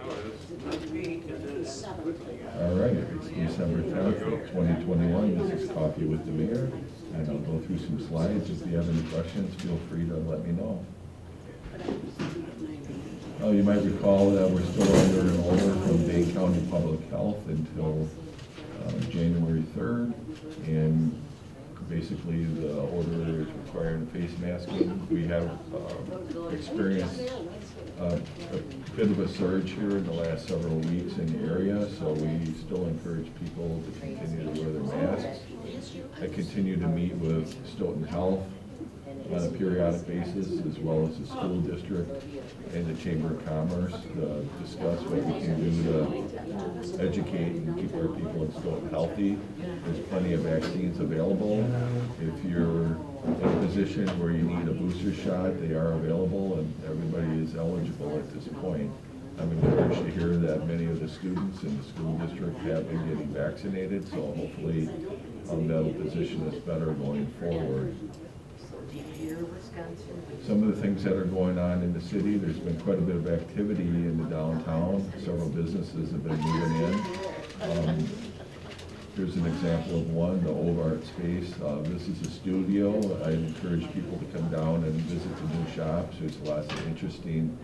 All right, it's December 10th, 2021. This is Coffee with the Mayor, and I'll go through some slides. If you have any questions, feel free to let me know. You might recall that we're still under an order from Dane County Public Health until January 3rd, and basically the order is requiring face masking. We have experienced a bit of a surge here in the last several weeks in the area, so we still encourage people to continue to wear their masks. I continue to meet with Stoughton Health on a periodic basis, as well as the school district and the Chamber of Commerce, to discuss what we can do to educate and keep our people in Stoughton healthy. There's plenty of vaccines available. If you're in a position where you need a booster shot, they are available, and everybody is eligible at this point. I'm encouraged to hear that many of the students in the school district have been getting vaccinated, so hopefully that'll position us better going forward. Some of the things that are going on in the city, there's been quite a bit of activity in the downtown. Several businesses have been moving in. Here's an example of one, the Old Art Space. This is a studio. I encourage people to come down and visit the new shops. There's lots of interesting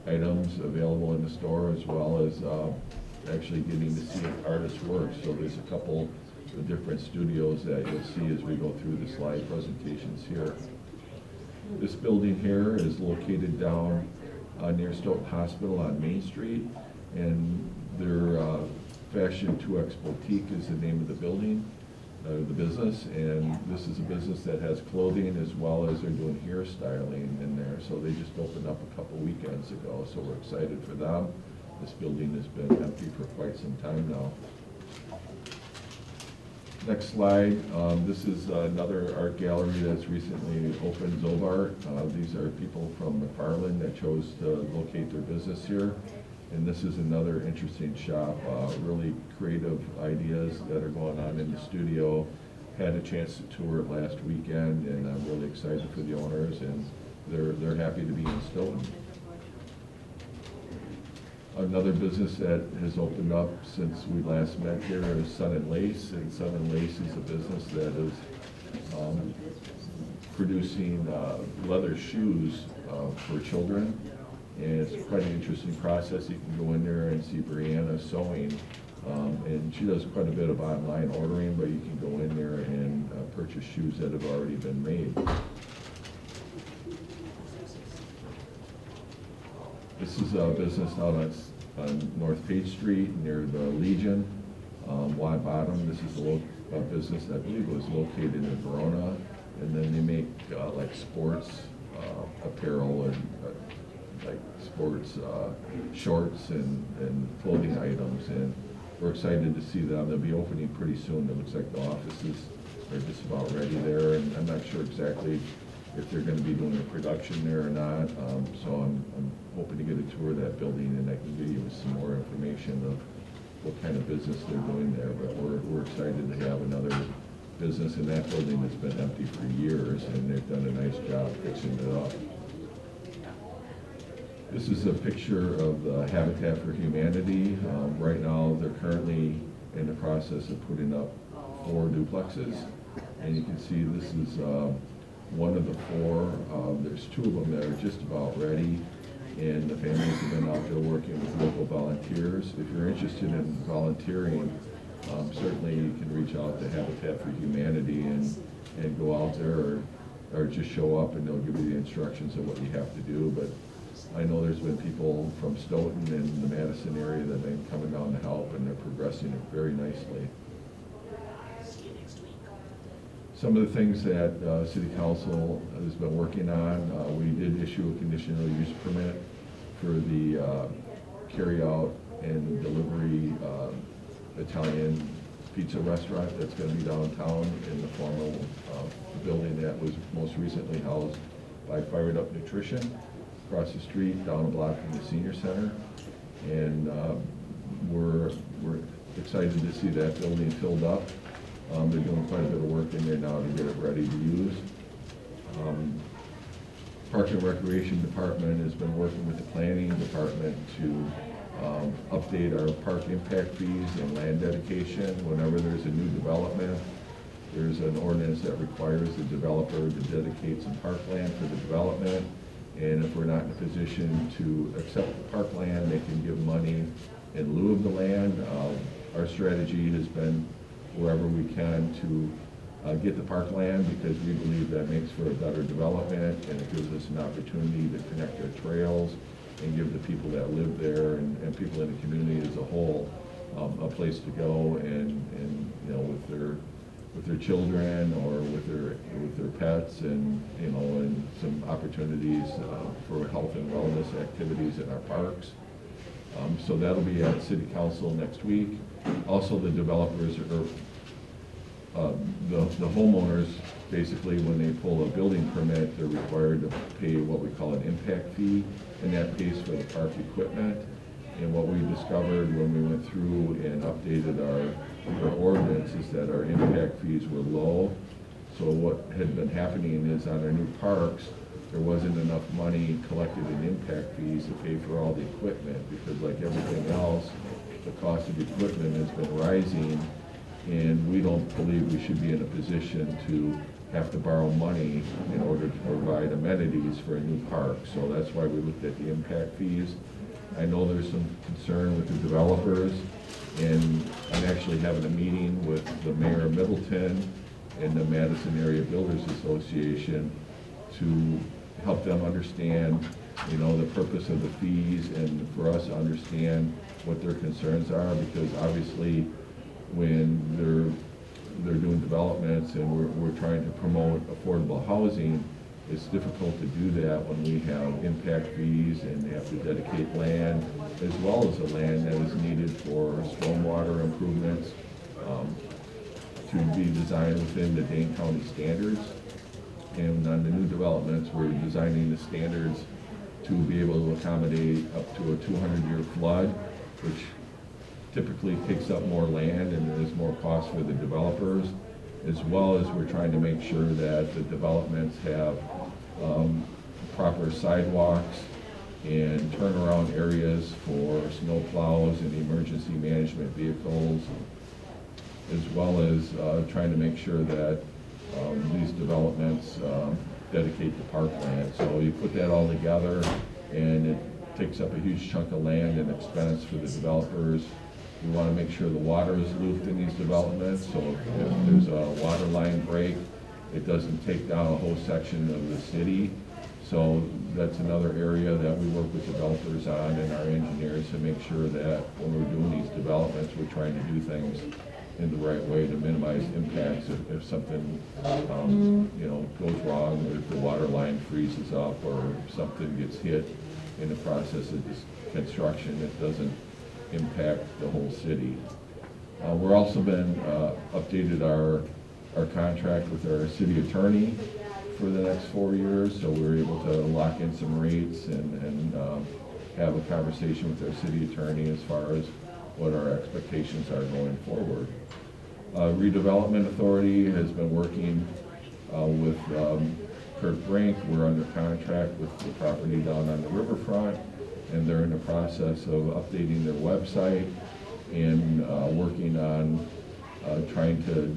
items available in the store, as well as actually getting to see artists' work. So there's a couple of different studios that you'll see as we go through the slide presentations here. This building here is located down near Stoughton Hospital on Main Street, and their Fashion 2X Boutique is the name of the building, the business, and this is a business that has clothing as well as they're doing hairstyling in there. So they just opened up a couple weekends ago, so we're excited for them. This building has been empty for quite some time now. Next slide. This is another art gallery that's recently opened, Zobart. These are people from McFarland that chose to locate their business here. And this is another interesting shop, really creative ideas that are going on in the studio. Had a chance to tour it last weekend, and I'm really excited for the owners, and they're happy to be in Stoughton. Another business that has opened up since we last met here is Sun & Lace, and Sun & Lace is a business that is producing leather shoes for children, and it's quite an interesting process. You can go in there and see Brianna sewing, and she does quite a bit of online ordering, but you can go in there and purchase shoes that have already been made. This is a business out on North Page Street near the Legion, Wide Bottom. This is a business I believe was located in Verona, and then they make like sports apparel and like sports shorts and clothing items, and we're excited to see them. They'll be opening pretty soon. It looks like the offices are just about ready there, and I'm not sure exactly if they're going to be doing a production there or not. So I'm hoping to get a tour of that building, and I can give you some more information of what kind of business they're doing there. But we're excited to have another business in that building that's been empty for years, and they've done a nice job fixing it up. This is a picture of the Habitat for Humanity. Right now, they're currently in the process of putting up 4 duplexes, and you can see this is one of the 4. There's 2 of them that are just about ready, and the families have been out there working with local volunteers. If you're interested in volunteering, certainly you can reach out to Habitat for Humanity and go out there, or just show up and they'll give you the instructions of what you have to do. But I know there's been people from Stoughton and the Madison area that have been coming down to help, and they're progressing it very nicely. Some of the things that City Council has been working on, we did issue a conditional use permit for the carryout and delivery Italian pizza restaurant that's going to be downtown in the former building that was most recently housed by Fired Up Nutrition across the street, down a block from the senior center. And we're excited to see that building filled up. They're doing quite a bit of work in there now to get it ready to use. Park and Recreation Department has been working with the Planning Department to update our park impact fees and land dedication. Whenever there's a new development, there's an ordinance that requires the developer to dedicate some parkland for the development. And if we're not in a position to accept the parkland, they can give money in lieu of the land. Our strategy has been wherever we can to get the parkland, because we believe that makes for a better development, and it gives us an opportunity to connect our trails and give the people that live there and people in the community as a whole a place to go and you know, with their children or with their pets, and you know, and some opportunities for health and wellness activities in our parks. So that'll be at City Council next week. Also, the developers the homeowners, basically when they pull a building permit, they're required to pay what we call an impact fee, and that pays for the park equipment. And what we discovered when we went through and updated our ordinance is that our impact fees were low. So what had been happening is on our new parks, there wasn't enough money collected in impact fees to pay for all the equipment, because like everything else, the cost of equipment has been rising, and we don't believe we should be in a position to have to borrow money in order to provide amenities for a new park. So that's why we looked at the impact fees. I know there's some concern with the developers, and I'm actually having a meeting with the mayor of Middleton and the Madison Area Builders Association to help them understand, you know, the purpose of the fees, and for us to understand what their concerns are, because obviously when they're doing developments and we're trying to promote affordable housing, it's difficult to do that when we have impact fees and they have to dedicate land, as well as the land that is needed for stormwater improvements to be designed within the Dane County standards. And on the new developments, we're designing the standards to be able to accommodate up to a 200-year flood, which typically takes up more land and there's more cost for the developers, as well as we're trying to make sure that the developments have proper sidewalks and turnaround areas for snow plows and emergency management vehicles, as well as trying to make sure that these developments dedicate the parkland. So you put that all together, and it takes up a huge chunk of land and expense for the developers. We want to make sure the water is looped in these developments, so if there's a water line break, it doesn't take down a whole section of the city. So that's another area that we work with developers on and our engineers to make sure that when we're doing these developments, we're trying to do things in the right way to minimize impacts if something you know, goes wrong, or if the water line freezes up or something gets hit in the process of this construction, it doesn't impact the whole city. We're also been updated our contract with our city attorney for the next 4 years, so we're able to lock in some rates and have a conversation with our city attorney as far as what our expectations are going forward. Redevelopment Authority has been working with Kirk Brink. We're under contract with the property down on the riverfront, and they're in the process of updating their website and working on trying to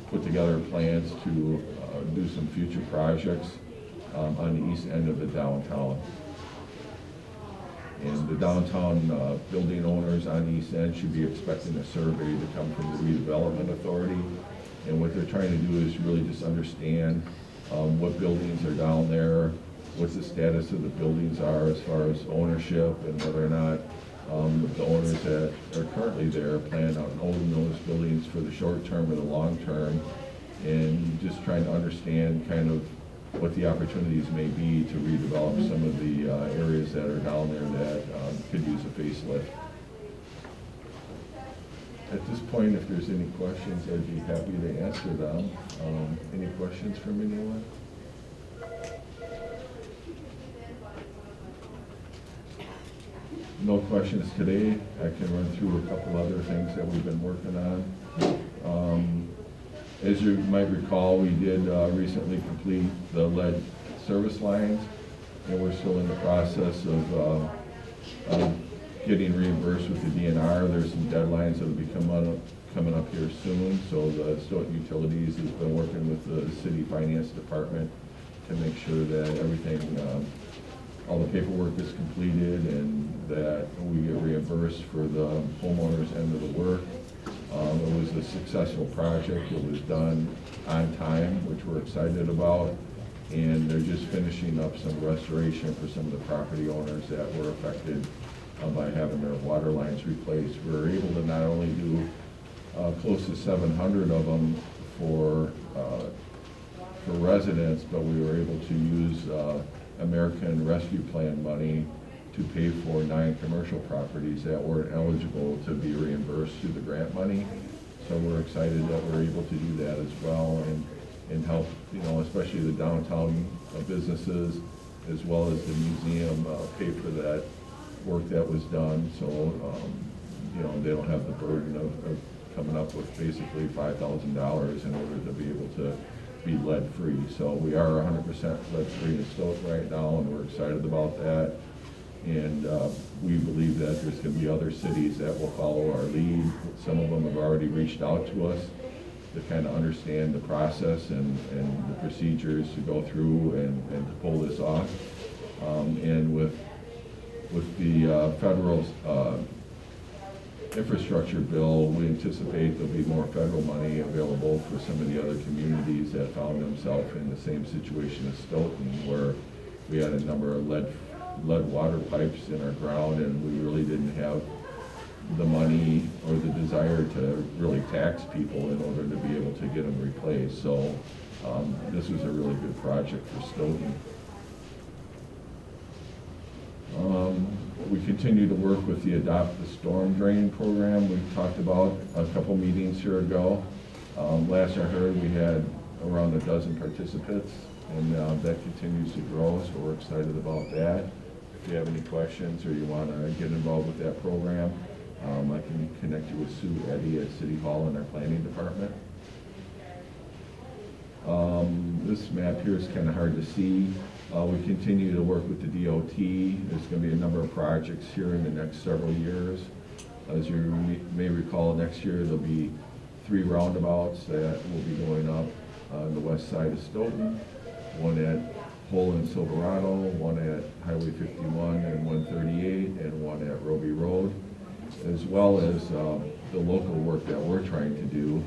put together plans to do some future projects on the east end of the downtown. And the downtown building owners on the east end should be expecting a survey to come from the Redevelopment Authority. And what they're trying to do is really just understand what buildings are down there, what the status of the buildings are as far as ownership, and whether or not the owners that are currently there plan on owning those buildings for the short term or the long term, and just trying to understand kind of what the opportunities may be to redevelop some of the areas that are down there that could use a facelift. At this point, if there's any questions, I'd be happy to answer them. Any questions from anyone? No questions today. I can run through a couple other things that we've been working on. As you might recall, we did recently complete the lead service lines, and we're still in the process of getting reimbursed with the DNR. There's some deadlines that'll be coming up here soon. So the Stoughton Utilities has been working with the city finance department to make sure that everything, all the paperwork is completed and that we get reimbursed for the homeowner's end of the work. It was a successful project. It was done on time, which we're excited about. And they're just finishing up some restoration for some of the property owners that were affected by having their water lines replaced. We're able to not only do close to 700 of them for residents, but we were able to use American Rescue Plan money to pay for 9 commercial properties that weren't eligible to be reimbursed through the grant money. So we're excited that we're able to do that as well and help, especially the downtown businesses as well as the museum pay for that work that was done. So, they don't have the burden of coming up with basically $5,000 in order to be able to be lead-free. So we are 100% lead-free in Stoughton right now, and we're excited about that. And we believe that there's going to be other cities that will follow our lead. Some of them have already reached out to us to kind of understand the process and the procedures to go through and to pull this off. And with the federal infrastructure bill, we anticipate there'll be more federal money available for some of the other communities that found themselves in the same situation as Stoughton, where we had a number of lead water pipes in our ground, and we really didn't have the money or the desire to really tax people in order to be able to get them replaced. So this was a really good project for Stoughton. We continue to work with the Adopt the Storm Drain program we talked about a couple meetings here ago. Last I heard, we had around a dozen participants, and that continues to grow, so we're excited about that. If you have any questions or you want to get involved with that program, I can connect you with Sue Eddy at City Hall in our planning department. This map here is kind of hard to see. We continue to work with the DOT. There's going to be a number of projects here in the next several years. As you may recall, next year there'll be 3 roundabouts that will be going up on the west side of Stoughton. One at Hole and Silverado, one at Highway 51 and 138, and one at Roby Road, as well as the local work that we're trying to do.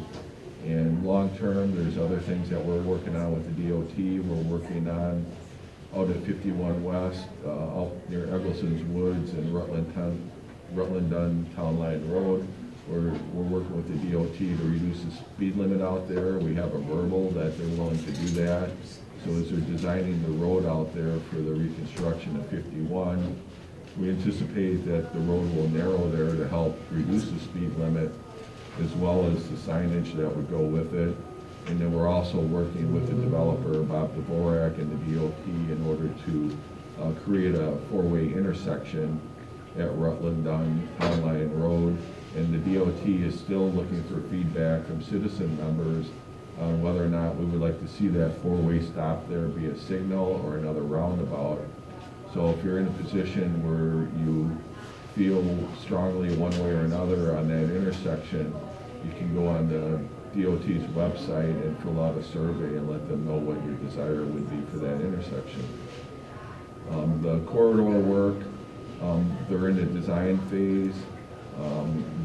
And long term, there's other things that we're working on with the DOT. We're working on out at 51 West, out near Eggleson's Woods and Rutland Town Line Road. We're working with the DOT to reduce the speed limit out there. We have a verbal that they're willing to do that. So as they're designing the road out there for the reconstruction of 51, we anticipate that the road will narrow there to help reduce the speed limit, as well as the signage that would go with it. And then we're also working with the developer, Bob Dvorak, and the DOT in order to create a 4-way intersection at Rutland on Town Line Road. And the DOT is still looking for feedback from citizen members on whether or not we would like to see that 4-way stop there be a signal or another roundabout. So if you're in a position where you feel strongly one way or another on that intersection, you can go on the DOT's website and fill out a survey and let them know what your desire would be for that intersection. The corridor work, they're in the design phase.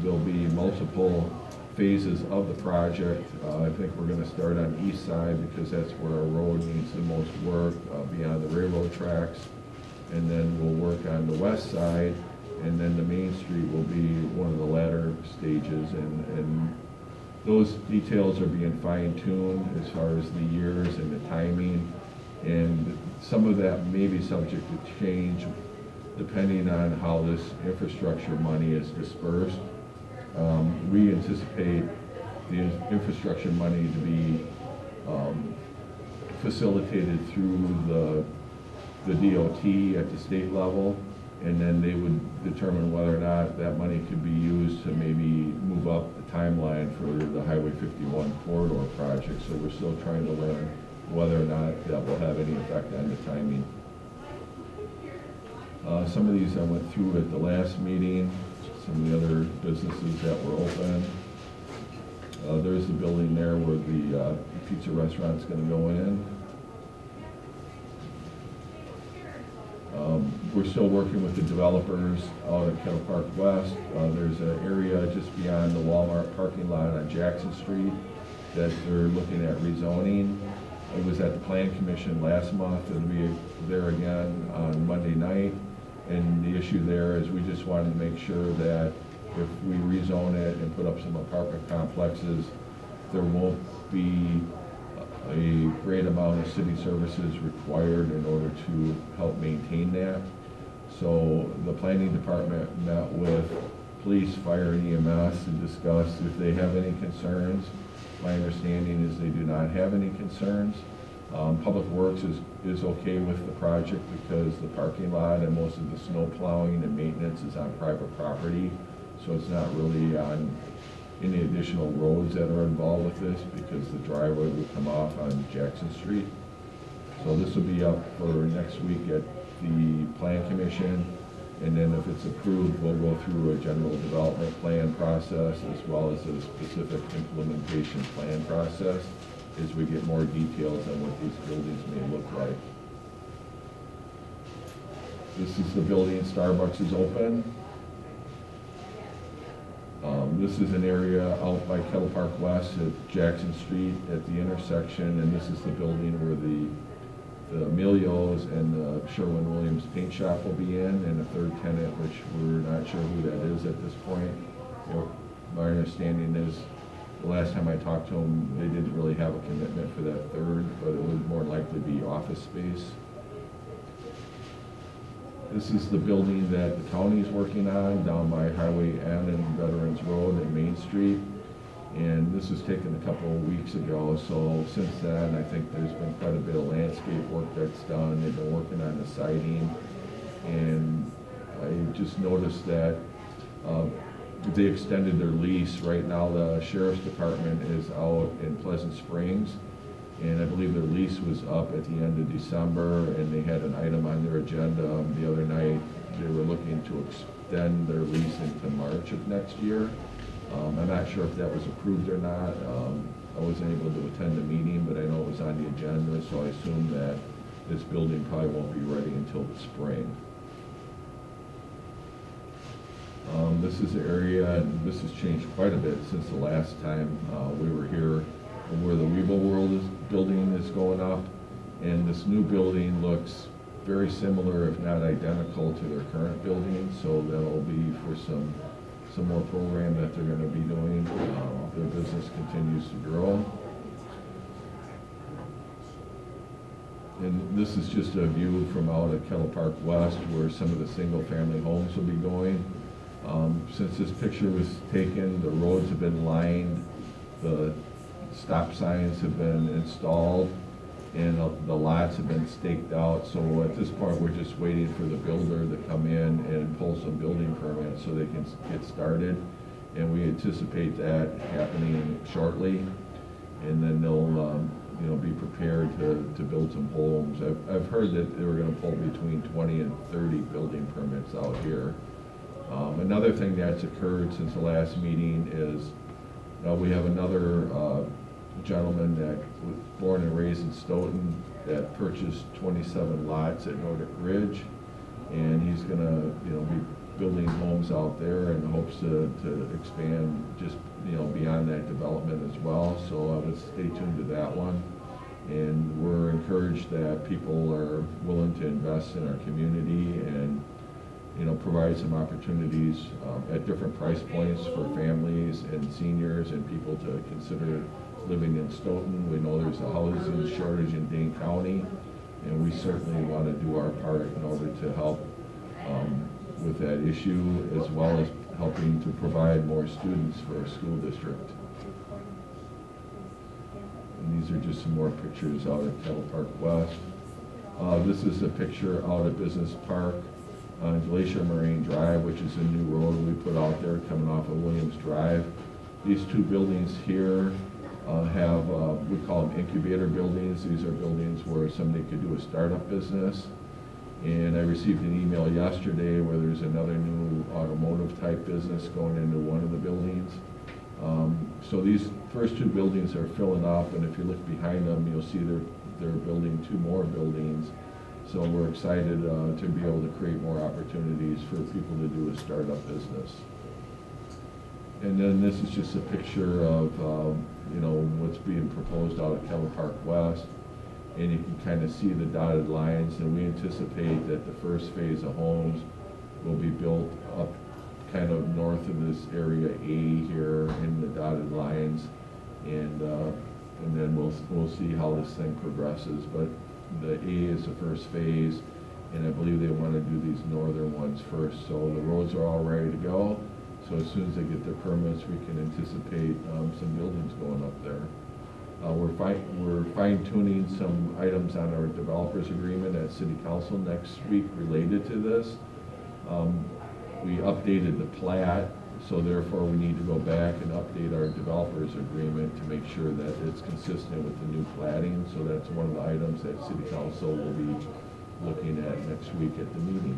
There'll be multiple phases of the project. I think we're going to start on the east side because that's where our road needs the most work, beyond the railroad tracks. And then we'll work on the west side, and then the main street will be one of the latter stages, and those details are being fine-tuned as far as the years and the timing, and some of that may be subject to change depending on how this infrastructure money is dispersed. We anticipate the infrastructure money to be facilitated through the DOT at the state level, and then they would determine whether or not that money could be used to maybe move up the timeline for the Highway 51 corridor project. So we're still trying to learn whether or not that will have any effect on the timing. Some of these I went through at the last meeting, some of the other businesses that were open. There's the building there where the pizza restaurant's going to go in. We're still working with the developers out at Kettle Park West. There's an area just beyond the Walmart parking lot on Jackson Street that they're looking at rezoning. It was at the Plan Commission last month. It'll be there again on Monday night. And the issue there is we just wanted to make sure that if we rezone it and put up some apartment complexes, there won't be a great amount of city services required in order to help maintain that. So the planning department met with police, fire, and EMS to discuss if they have any concerns. My understanding is they do not have any concerns. Public Works is okay with the project because the parking lot and most of the snow plowing and maintenance is on private property. So it's not really on any additional roads that are involved with this because the driveway will come off on Jackson Street. So this will be up for next week at the Plan Commission. And then if it's approved, we'll go through a general development plan process as well as a specific implementation plan process as we get more details on what these buildings may look like. This is the building Starbucks is open. This is an area out by Kettle Park West at Jackson Street at the intersection, and this is the building where the Emilio's and the Sherwin-Williams paint shop will be in, and a third tenant, which we're not sure who that is at this point. You know, my understanding is the last time I talked to them, they didn't really have a commitment for that third, but it would more likely be office space. This is the building that the county is working on down by Highway N and Veterans Road and Main Street. And this was taken a couple of weeks ago, so since then I think there's been quite a bit of landscape work that's done. They've been working on the siding, and I just noticed that they extended their lease. Right now the Sheriff's Department is out in Pleasant Springs, and I believe their lease was up at the end of December, and they had an item on their agenda the other night. They were looking to extend their lease into March of next year. I'm not sure if that was approved or not. I wasn't able to attend the meeting, but I know it was on the agenda, so I assume that this building probably won't be ready until the spring. This is the area, and this has changed quite a bit since the last time we were here, where the Weeble World building is going up, and this new building looks very similar, if not identical, to their current building. So that'll be for some more program that they're going to be doing. Their business continues to grow. And this is just a view from out at Kettle Park West, where some of the single-family homes will be going. Since this picture was taken, the roads have been lined, the stop signs have been installed, and the lots have been staked out. So at this point, we're just waiting for the builder to come in and pull some building permits so they can get started. And we anticipate that happening shortly. And then they'll be prepared to build some homes. I've heard that they were going to pull between 20 and 30 building permits out here. Another thing that's occurred since the last meeting is we have another gentleman that was born and raised in Stoughton that purchased 27 lots at Nordic Ridge, and he's going to be building homes out there and hopes to expand just beyond that development as well. So I would stay tuned to that one. And we're encouraged that people are willing to invest in our community and provide some opportunities at different price points for families and seniors and people to consider living in Stoughton. We know there's a housing shortage in Dane County, and we certainly want to do our part in order to help with that issue, as well as helping to provide more students for our school district. And these are just some more pictures out at Kettle Park West. This is a picture out at Business Park on Glacier Marine Drive, which is a new road we put out there coming off of Williams Drive. These two buildings here have, we call them incubator buildings. These are buildings where somebody could do a startup business. And I received an email yesterday where there's another new automotive type business going into one of the buildings. So these first two buildings are filling up, and if you look behind them, you'll see they're building two more buildings. So we're excited to be able to create more opportunities for people to do a startup business. And then this is just a picture of what's being proposed out at Keller Park West. And you can kind of see the dotted lines, and we anticipate that the first phase of homes will be built up kind of north of this area A here in the dotted lines, and then we'll see how this thing progresses. But the A is the first phase, and I believe they want to do these northern ones first. So the roads are all ready to go. So as soon as they get their permits, we can anticipate some buildings going up there. We're fine-tuning some items on our developers agreement at City Council next week related to this. We updated the plat, so therefore we need to go back and update our developers agreement to make sure that it's consistent with the new platting. So that's one of the items that City Council will be looking at next week at the meeting.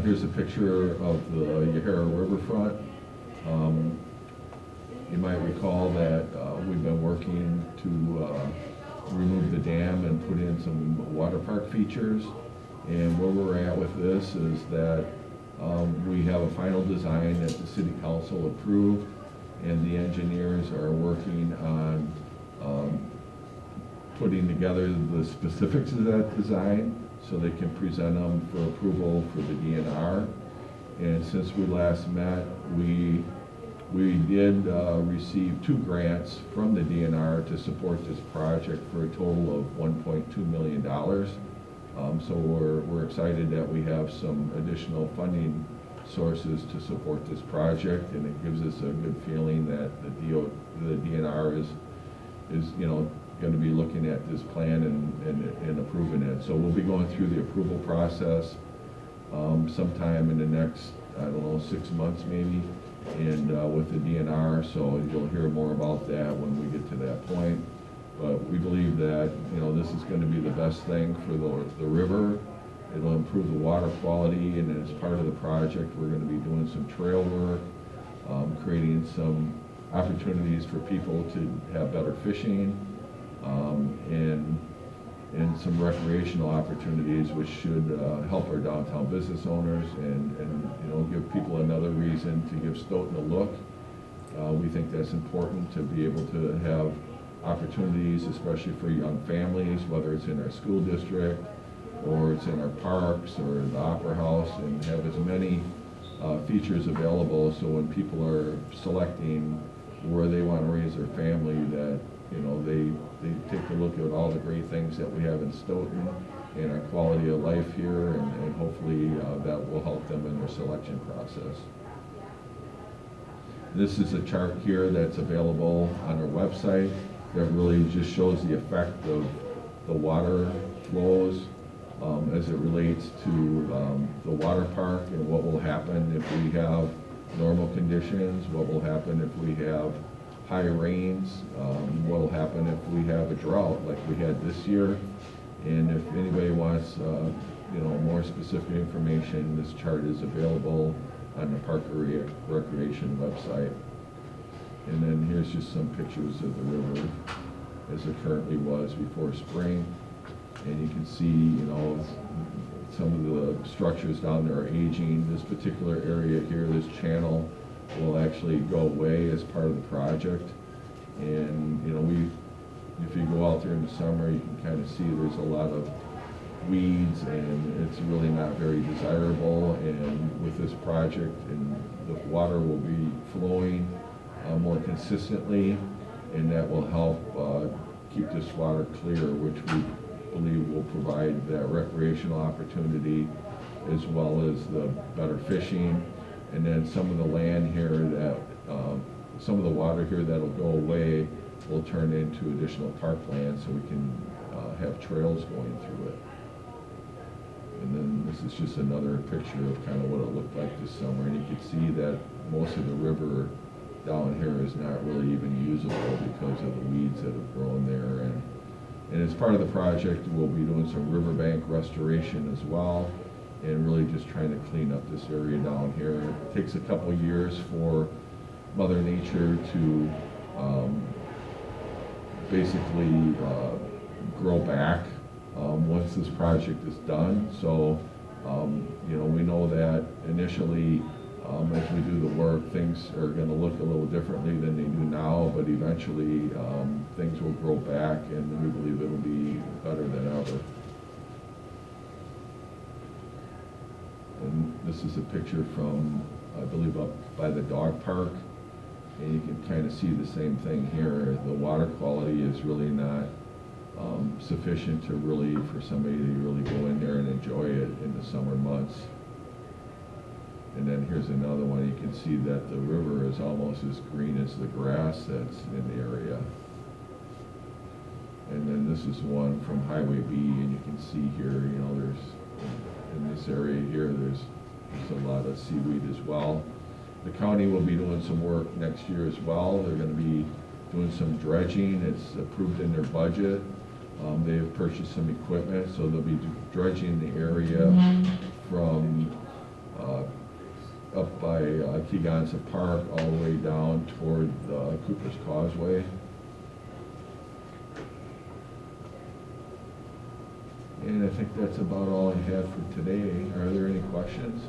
Here's a picture of the Yahara Riverfront. You might recall that we've been working to remove the dam and put in some water park features. And where we're at with this is that we have a final design that the City Council approved, and the engineers are working on putting together the specifics of that design so they can present them for approval for the DNR. And since we last met, we did receive 2 grants from the DNR to support this project for a total of $1.2 million. So we're excited that we have some additional funding sources to support this project, and it gives us a good feeling that the DNR is going to be looking at this plan and approving it. So we'll be going through the approval process sometime in the next, 6 months maybe, and with the DNR, so you'll hear more about that when we get to that point. But we believe that this is going to be the best thing for the river. It'll improve the water quality, and as part of the project, we're going to be doing some trail work, creating some opportunities for people to have better fishing, and some recreational opportunities, which should help our downtown business owners and give people another reason to give Stoughton a look. We think that's important to be able to have opportunities, especially for young families, whether it's in our school district or it's in our parks or the Opera House, and have as many features available so when people are selecting where they want to raise their family, that they take a look at all the great things that we have in Stoughton and our quality of life here, and hopefully that will help them in their selection process. This is a chart here that's available on our website that really just shows the effect of the water flows as it relates to the water park, and what will happen if we have normal conditions, what will happen if we have high rains, what will happen if we have a drought like we had this year. And if anybody wants more specific information, this chart is available on the Park Recreation website. And then here's just some pictures of the river as it currently was before spring. And you can see, some of the structures down there are aging. This particular area here, this channel, will actually go away as part of the project. And, if you go out there in the summer, you can kind of see there's a lot of weeds, and it's really not very desirable. And with this project, and the water will be flowing more consistently, and that will help keep this water clear, which we believe will provide that recreational opportunity as well as the better fishing. And then some of the land here that, some of the water here that'll go away will turn into additional parkland, so we can have trails going through it. And then this is just another picture of kind of what it looked like this summer. And you can see that most of the river down here is not really even usable because of the weeds that have grown there. And as part of the project, we'll be doing some riverbank restoration as well, and really just trying to clean up this area down here. It takes a couple years for Mother Nature to basically grow back once this project is done. So, you know, we know that initially, as we do the work, things are going to look a little differently than they do now, but eventually things will grow back, and we believe it'll be better than ever. And this is a picture from, I believe, up by the dog park, and you can kind of see the same thing here. The water quality is really not sufficient to really, for somebody to really go in there and enjoy it in the summer months. And then here's another one. You can see that the river is almost as green as the grass that's in the area. And then this is one from Highway B, and you can see here, you know, there's, in this area here, there's a lot of seaweed as well. The county will be doing some work next year as well. They're going to be doing some dredging. It's approved in their budget. They have purchased some equipment, so they'll be dredging the area from up by Keeganza Park all the way down toward Cooper's Causeway. And I think that's about all I have for today. Are there any questions?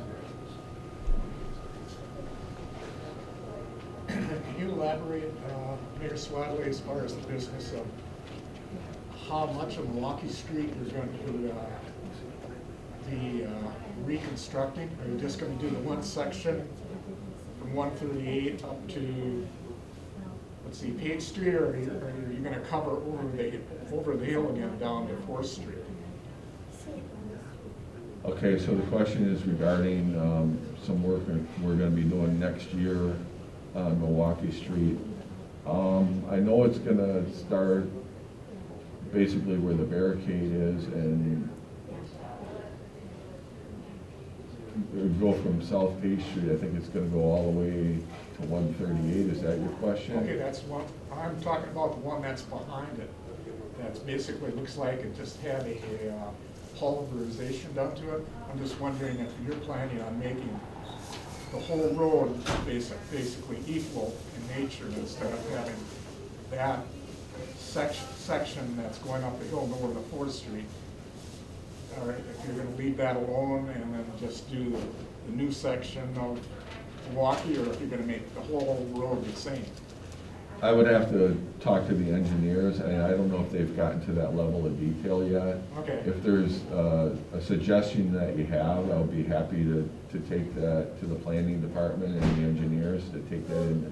Can you elaborate, Mayor Swadley, as far as the business of how much of Milwaukee Street you're going to be reconstructing? Are you just going to do the one section from 138 up to, let's see, Page Street, or are you going to cover over the hill again down to 4th Street? Okay, so the question is regarding some work we're going to be doing next year on Milwaukee Street. I know it's going to start basically where the barricade is and go from South Page Street. I think it's going to go all the way to 138. Is that your question? Okay, that's one. I'm talking about the one that's behind it. That's basically looks like it just had a pulverization done to it. I'm just wondering if you're planning on making the whole road basically equal in nature, instead of having that section that's going up the hill over to 4th Street. Or if you're going to leave that alone and then just do the new section of Milwaukee, or if you're going to make the whole road the same. I would have to talk to the engineers, and I don't know if they've gotten to that level of detail yet. Okay. If there's a suggestion that you have, I'll be happy to take that to the planning department and the engineers to take that into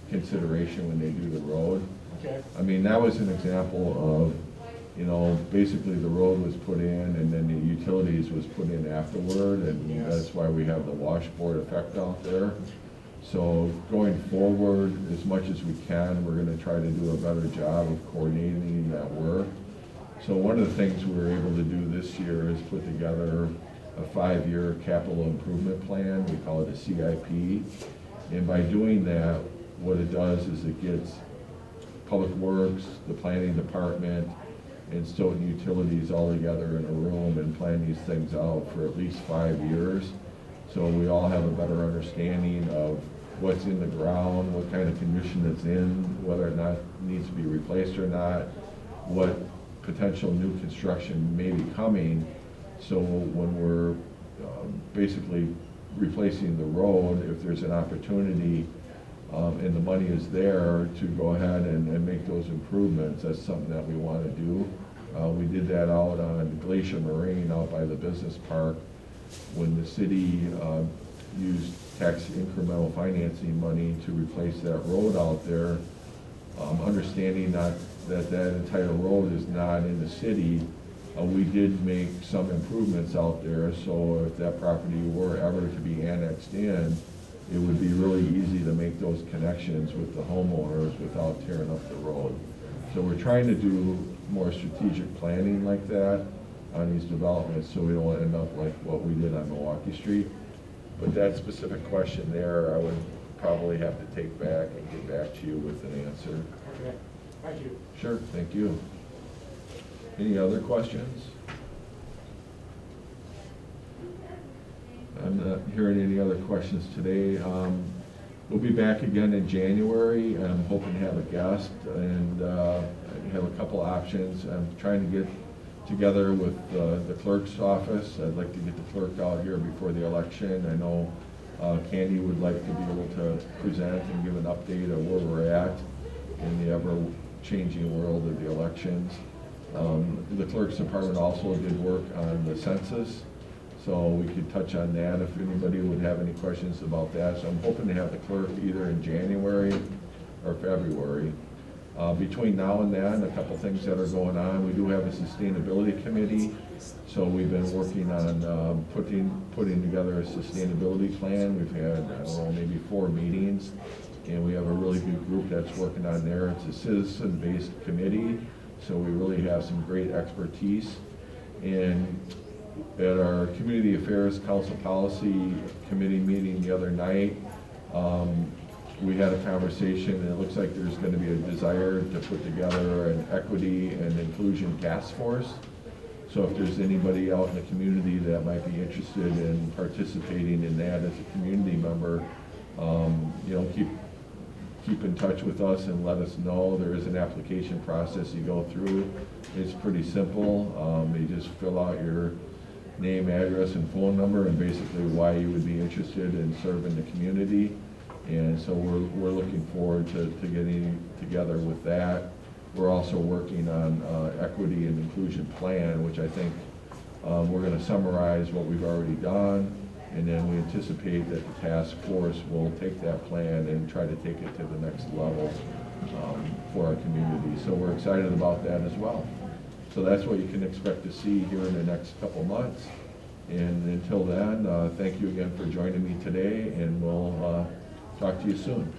consideration when they do the road. Okay. I mean, that was an example of, you know, basically the road was put in and then the utilities was put in afterward, and Yes. that's why we have the washboard effect out there. So going forward, as much as we can, we're going to try to do a better job of coordinating that work. So one of the things we were able to do this year is put together a 5-year capital improvement plan. We call it a CIP. And by doing that, what it does is it gets Public Works, the planning department, and Stoughton Utilities all together in a room and plan these things out for at least 5 years. So we all have a better understanding of what's in the ground, what kind of condition it's in, whether or not it needs to be replaced or not, what potential new construction may be coming. So when we're basically replacing the road, if there's an opportunity and the money is there to go ahead and make those improvements, that's something that we want to do. We did that out on Glacier Marine out by the business park when the city used tax incremental financing money to replace that road out there, understanding that entire road is not in the city. We did make some improvements out there, so if that property were ever to be annexed in, it would be really easy to make those connections with the homeowners without tearing up the road. So we're trying to do more strategic planning like that on these developments, so we don't end up like what we did on Milwaukee Street. But that specific question there, I would probably have to take back and get back to you with an answer. Okay. Thank you. Sure, thank you. Any other questions? I'm not hearing any other questions today. We'll be back again in January. I'm hoping to have a guest and have a couple options. I'm trying to get together with the clerk's office. I'd like to get the clerk out here before the election. I know Candy would like to be able to present and give an update of where we're at in the ever-changing world of the elections. The clerk's department also did work on the census, so we could touch on that if anybody would have any questions about that. So I'm hoping to have the clerk either in January or February. Between now and then, a couple things that are going on. We do have a sustainability committee, so we've been working on putting together a sustainability plan. We've had, I don't know, maybe 4 meetings, and we have a really good group that's working on there. It's a citizen-based committee, so we really have some great expertise. And at our Community Affairs Council Policy Committee meeting the other night, we had a conversation, and it looks like there's going to be a desire to put together an equity and inclusion task force. So if there's anybody out in the community that might be interested in participating in that as a community member, you know, keep in touch with us and let us know. There is an application process you go through. It's pretty simple. You just fill out your name, address, and phone number, and basically why you would be interested in serving the community. And so we're looking forward to getting together with that. We're also working on equity and inclusion plan, which I think we're going to summarize what we've already done, and then we anticipate that the task force will take that plan and try to take it to the next level for our community. So we're excited about that as well. So that's what you can expect to see here in the next couple months. And until then, thank you again for joining me today, and we'll talk to you soon.